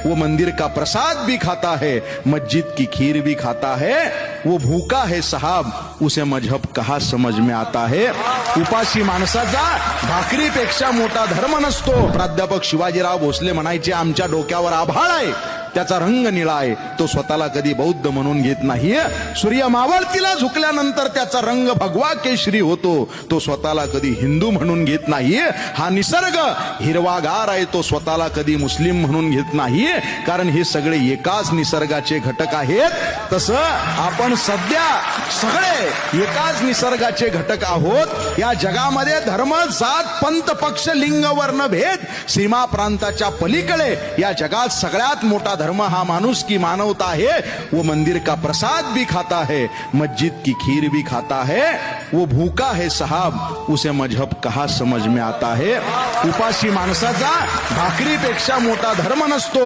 वो मंदिर का प्रसाद भी खाता है, मस्जिद की खीर भी खाता है। वो भूखा है साहब, उसे मजहब कहा समझ में आता है। उपाशी माणसाचा भाकरीपेक्षा मोठा धर्म नसतो। प्राध्यापक शिवाजीराव भोसले म्हणायचे, आमच्या डोक्यावर आभाळ आहे, त्याचा रंग निळा आहे, तो स्वतःला कधी बौद्ध म्हणून घेत नाहीये। सूर्य मावळतीला झुकल्यानंतर त्याचा रंग भगवा केशरी होतो, तो स्वतःला कधी हिंदू म्हणून घेत नाहीये। हा निसर्ग हिरवागार आहे, तो स्वतःला कधी मुस्लिम म्हणून घेत नाहीये, कारण हे सगळे एकाच निसर्गाचे घटक आहेत। तसं आपण सध्या सगळे एकाच निसर्गाचे घटक आहोत। या जगामध्ये धर्म, जात, पंथ, पक्ष, लिंग, वर्ण, भेद, सीमा प्रांताच्या पलीकडे या जगात सगळ्यात मोठा धर्म हा माणूस की मानवता है। वो मंदिर का प्रसाद भी खाता है, मस्जिद की खीर भी खाता है। वो भूखा है साहब, उसे मजहब कहा समझ में आता है। उपाशी माणसाचा भाकरीपेक्षा मोठा धर्म नसतो।